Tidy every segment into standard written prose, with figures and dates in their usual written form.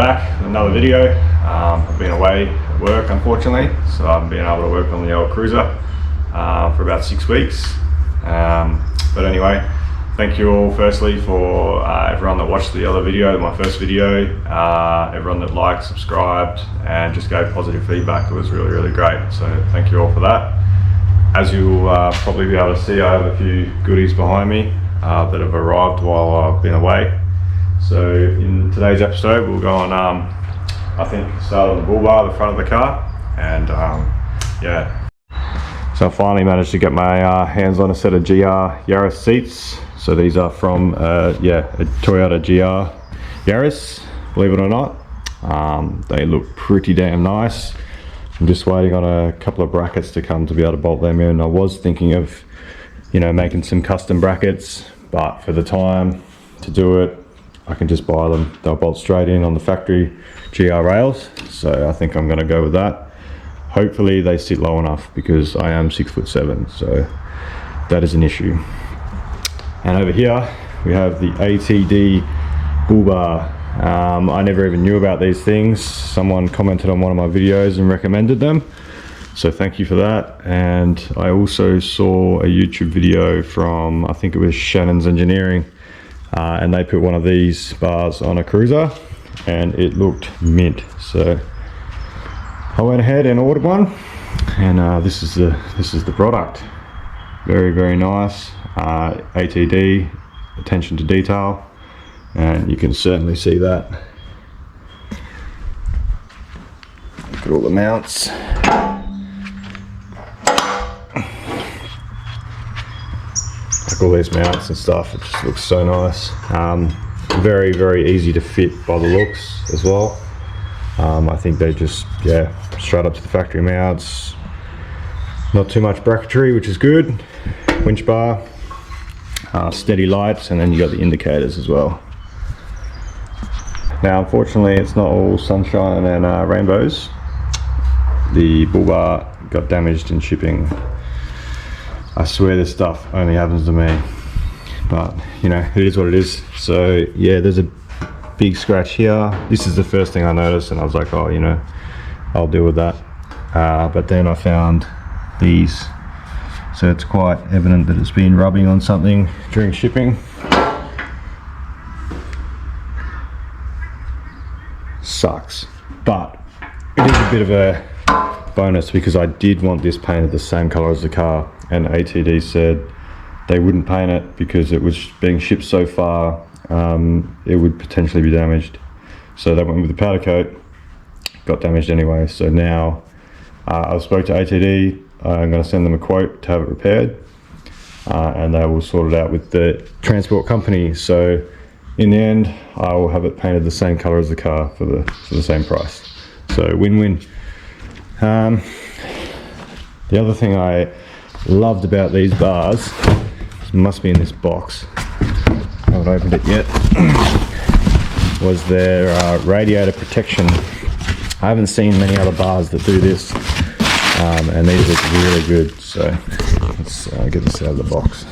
back with another video. I've been away at work, unfortunately, so I haven't been able to work on the old cruiser for about 6 weeks. But anyway, thank you all firstly for everyone that watched the other video, my first video, everyone that liked, subscribed, and just gave positive feedback. It was really great, so thank you all for that. As you'll probably be able to see, I have a few goodies behind me that have arrived while I've been away. So in today's episode, we'll go on, I think, start on the bull bar, the front of the car, and yeah. So I finally managed to get my hands on a set of GR Yaris seats. So these are from a Toyota GR Yaris, believe it or not. They look pretty damn nice. I'm just waiting on a couple of brackets to come to be able to bolt them in. I was thinking of, making some custom brackets, but for the time to do it, I can just buy them. They'll bolt straight in on the factory GR rails. So I think I'm gonna go with that. Hopefully they sit low enough because I am 6'7", so that is an issue. And over here we have the ATD bull bar. I never even knew about these things. Someone commented on one of my videos and recommended them, so thank you for that. And I also saw a YouTube video from, I think it was Shannon's Engineering, and they put one of these bars on a cruiser and it looked mint, so I went ahead and ordered one, and this is the product. Very nice. ATD, attention to detail, and you can certainly see that. Look at all the mounts. Like all these mounts and stuff, it just looks so nice. Very easy to fit by the looks as well. I think they just, straight up to the factory mounts. Not too much bracketry, which is good. Winch bar, steady lights, and then you got the indicators as well. Now unfortunately it's not all sunshine and rainbows. The bull bar got damaged in shipping. I swear this stuff only happens to me, but it is what it is. So yeah, there's a big scratch here. This is the first thing I noticed, and I was like, oh, I'll deal with that. But then I found these, so it's quite evident that it's been rubbing on something during shipping. Sucks, but it is a bit of a bonus because I did want this painted the same color as the car, and ATD said they wouldn't paint it because it was being shipped so far, it would potentially be damaged. So they went with the powder coat, got damaged anyway. So now I spoke to ATD, I'm going to send them a quote to have it repaired, and they will sort it out with the transport company. So in the end I will have it painted the same color as the car for the same price. So win-win. The other thing I loved about these bars, must be in this box, I haven't opened it yet, was their radiator protection. I haven't seen many other bars that do this, and these look really good. So let's get this out of the box.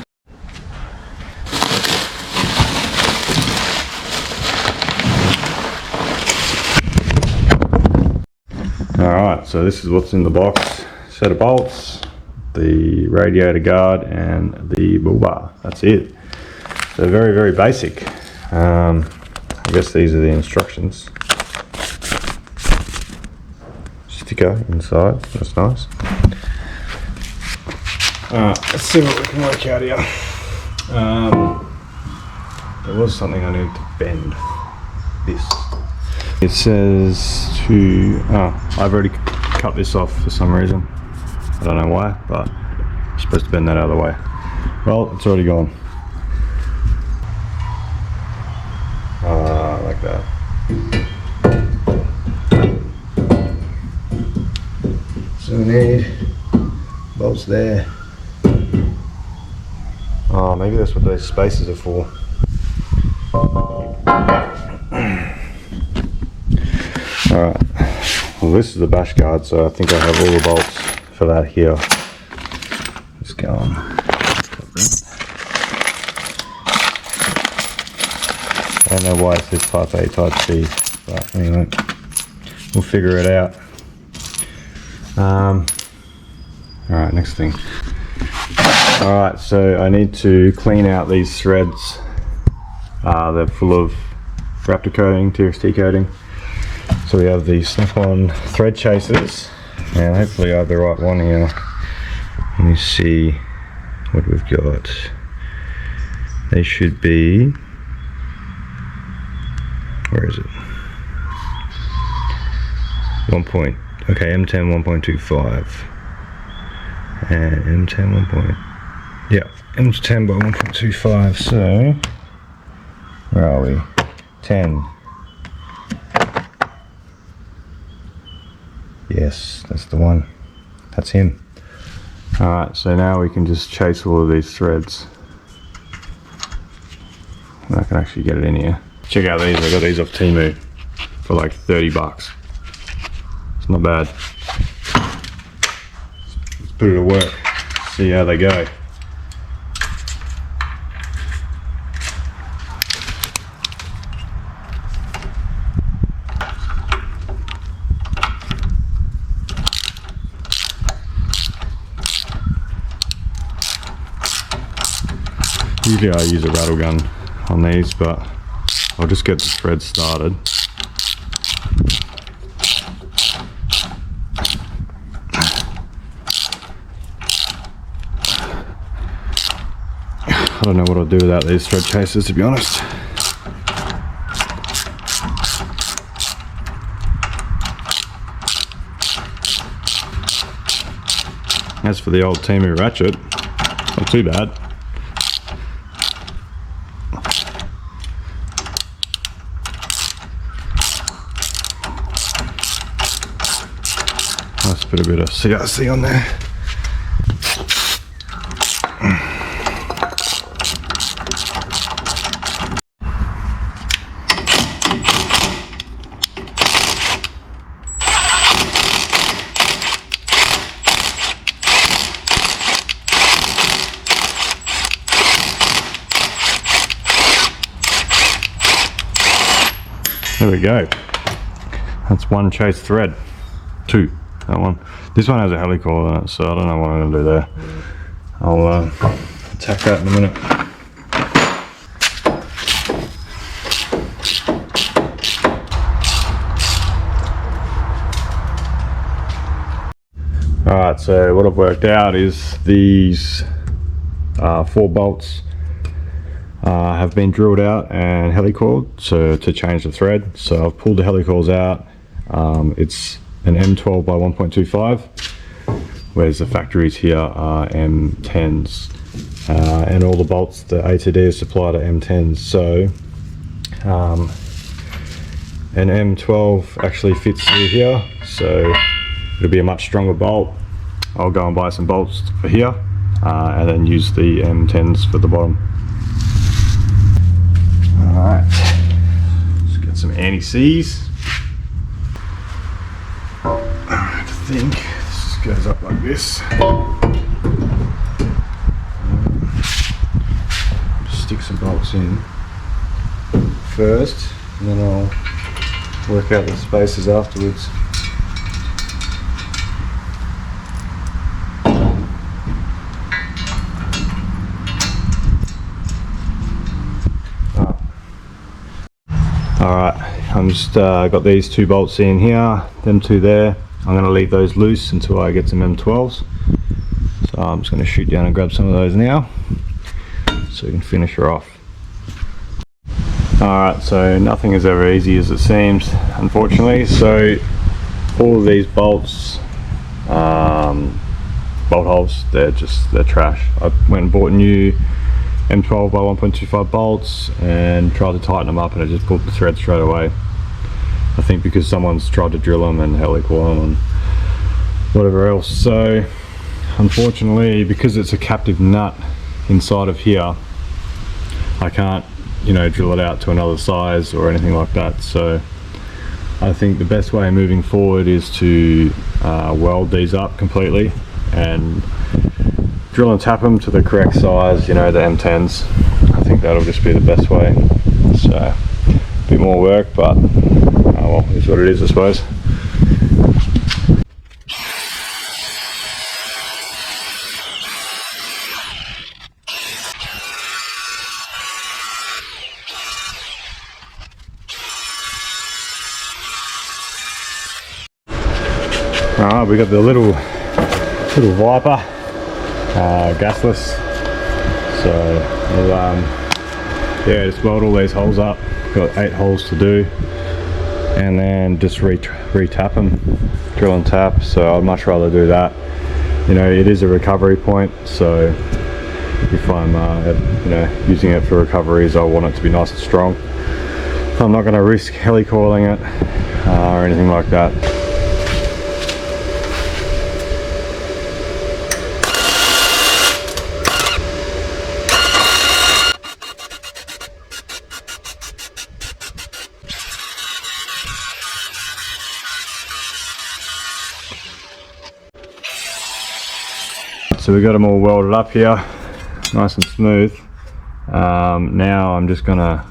Alright, so this is what's in the box. Set of bolts, the radiator guard, and the bull bar. That's it. So very basic. I guess these are the instructions. Sticker inside, that's nice. Let's see what we can work out here. There was something I needed to bend. This. It says to, I've already cut this off for some reason. I don't know why, but I'm supposed to bend that out of the way. Well, it's already gone. Like that. So we need bolts there. Oh, maybe that's what those spaces are for. Alright, well this is the bash guard, so I think I have all the bolts for that here. Just go on. I don't know why it says type A, type C, but But anyway, we'll figure it out. Alright, next thing. Alright, so I need to clean out these threads. They're full of Raptor coating, TXT coating. So we have the Snap-on thread chasers, and hopefully I have the right one here. Let me see what we've got. They should be, where is it? Okay, M10 1.25 and M10 M10 by 1.25. So where are we? 10. Yes, that's the one. That's him. Alright, so now we can just chase all of these threads. I can actually get it in here. Check out these, I got these off Temu for like 30 bucks. It's not bad. Let's put it to work, see how they go. Usually I use a rattle gun on these, but I'll just get the thread started. I don't know what I'll do without these thread chasers, to be honest. As for the old Temu ratchet, not too bad. Let's put a bit of CRC on there. There we go. That's one chase thread. Two. That one. This one has a helicoil in it, so I don't know what I'm going to do there. I'll attack that in a minute. Alright, so what I've worked out is these 4 bolts have been drilled out and helicoiled, so to change the thread. So I've pulled the helicoils out. It's an M12 by 1.25, whereas the factories here are M10s, and all the bolts, the A to D is supplied at M10s. So an M12 actually fits through here, so it'll be a much stronger bolt. I'll go and buy some bolts for here, and then use the M10s for the bottom. Alright, let's get some anti-seize. I think this goes up like this. Just stick some bolts in first, and then I'll work out the spaces afterwards. Alright, I'm just got these 2 bolts in here, them 2 there. I'm going to leave those loose until I get some M12s. So I'm just going to shoot down and grab some of those now, so we can finish her off. Alright, so nothing is ever easy as it seems, unfortunately. So all of these bolts, bolt holes, they're trash. I went and bought new M12 by 1.25 bolts and tried to tighten them up, and it just pulled the thread straight away. I think because someone's tried to drill them and helicoil them and whatever else. So unfortunately, because it's a captive nut inside of here, I can't, you know, drill it out to another size or anything like that. So I think the best way moving forward is to weld these up completely and drill and tap them to the correct size, you know, the M10s. I think that'll just be the best way. So a bit more work, but what it is, I suppose. Alright, we got the little Viper, gasless. So we'll yeah, just weld all these holes up. Got 8 holes to do, and then just re-tap them, drill and tap. So I'd much rather do that. You know, it is a recovery point, so if I'm you know, using it for recoveries, I want it to be nice and strong. I'm not going to risk helicoiling it or anything like that. So we got them all welded up here, nice and smooth. Now I'm just gonna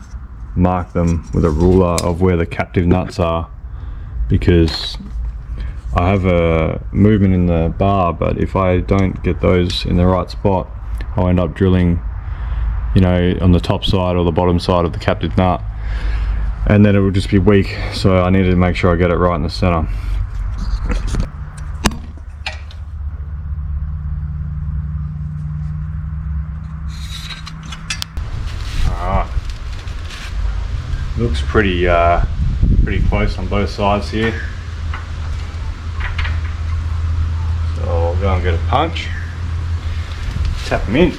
mark them with a ruler of where the captive nuts are, because I have a movement in the bar, but if I don't get those in the right spot, I'll end up drilling, you know, on the top side or the bottom side of the captive nut, and then it will just be weak. So I need to make sure I get it right in the center. Looks pretty close on both sides here. So I'll go and get a punch, tap them in.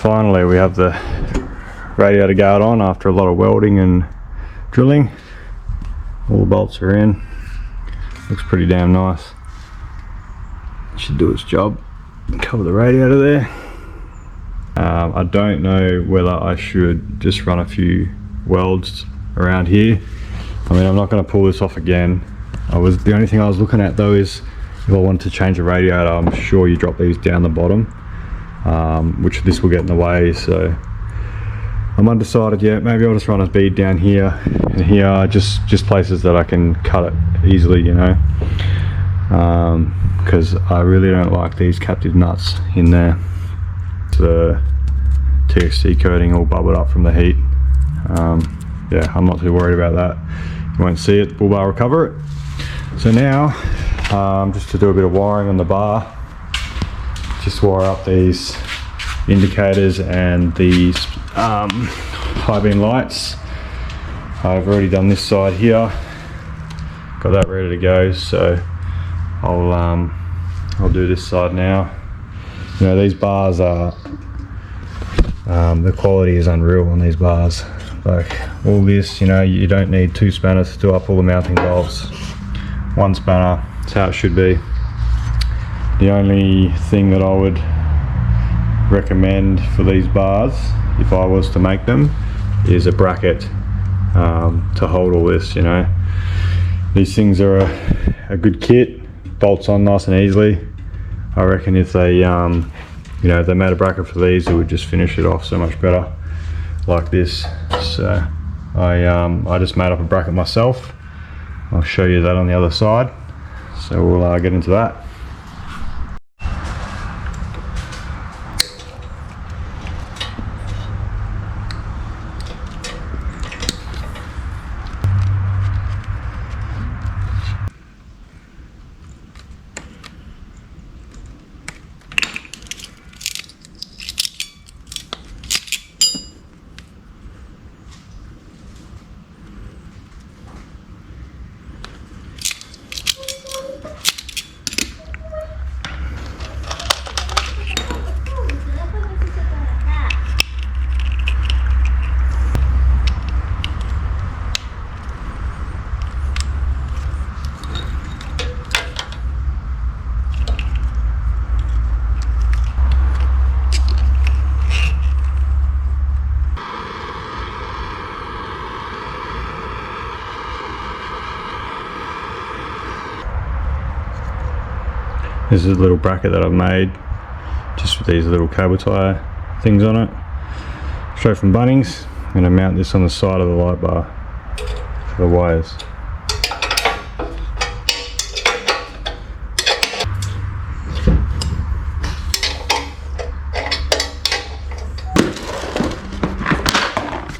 Finally, we have the radiator guard on after a lot of welding and drilling. All the bolts are in. Looks pretty damn nice. Should do its job. Cover the radiator there. I don't know whether I should just run a few welds around here. I mean, I'm not going to pull this off again. The only thing I was looking at though is if I wanted to change the radiator, I'm sure you drop these down the bottom. Which this will get in the way, so I'm undecided yet. Maybe I'll just run a bead down here and here, just places that I can cut it easily, you know, because I really don't like these captive nuts in there. The TXT coating all bubbled up from the heat. Yeah, I'm not too worried about that. You won't see it, bull bar will cover it. So now, just to do a bit of wiring on the bar, just wire up these indicators and these high beam lights. I've already done this side here, got that ready to go, so I'll do this side now. You know, these bars are the quality is unreal on these bars. Like all this, you know, you don't need 2 spanners to do up all the mounting bolts. 1 spanner, that's how it should be. The only thing that I would recommend for these bars, if I was to make them, is a bracket to hold all this, you know. These things are a good kit, bolts on nice and easily. I reckon if they, you know, if they made a bracket for these, it would just finish it off so much better, like this. So I just made up a bracket myself. I'll show you that on the other side. So we'll get into that. This is a little bracket that I've made just with these little cable tie things on it, straight from Bunnings. I'm going to mount this on the side of the light bar for the wires.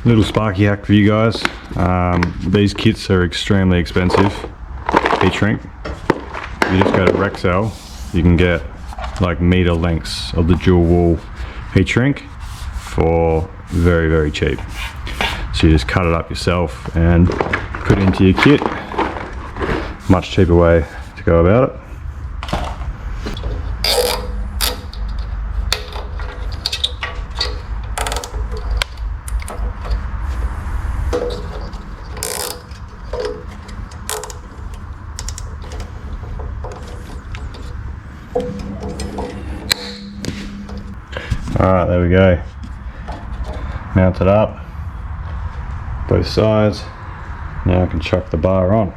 Little sparky hack for you guys. These kits are extremely expensive. Heat shrink. You just go to Rexel. You can get like meter lengths of the dual wool heat shrink for very, very cheap. So you just cut it up yourself and put it into your kit. Much cheaper way to go about it. Alright, there we go. Mount it up, both sides. Now I can chuck the bar on.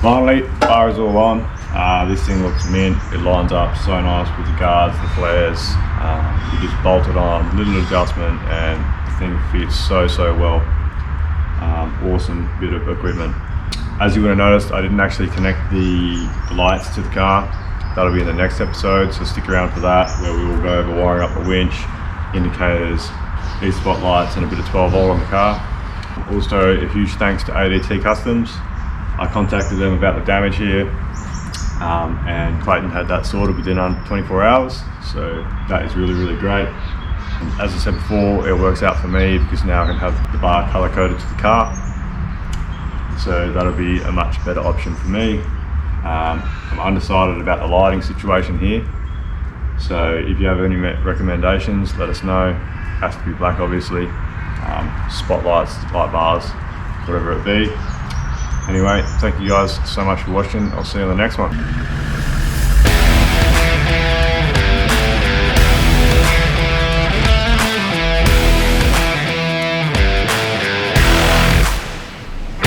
Finally, bar is all on. This thing looks mint. It lines up so nice with the guards, the flares. You just bolt it on, little adjustment, and the thing fits so well. Awesome bit of equipment. As you would have noticed, I didn't actually connect the lights to the car. That'll be in the next episode, so stick around for that, where we will go over wiring up a winch, indicators, these spotlights, and a bit of 12 volt on the car. Also, a huge thanks to ADT Customs. I contacted them about the damage here, and Clayton had that sorted within under 24 hours, so that is really great. And as I said before, it works out for me because now I can have the bar color coded to the car, so that'll be a much better option for me. I'm undecided about the lighting situation here, so if you have any recommendations, let us know. Has to be black, obviously. Spotlights, light bars, whatever it be. Anyway, thank you guys so much for watching. I'll see you on the next one.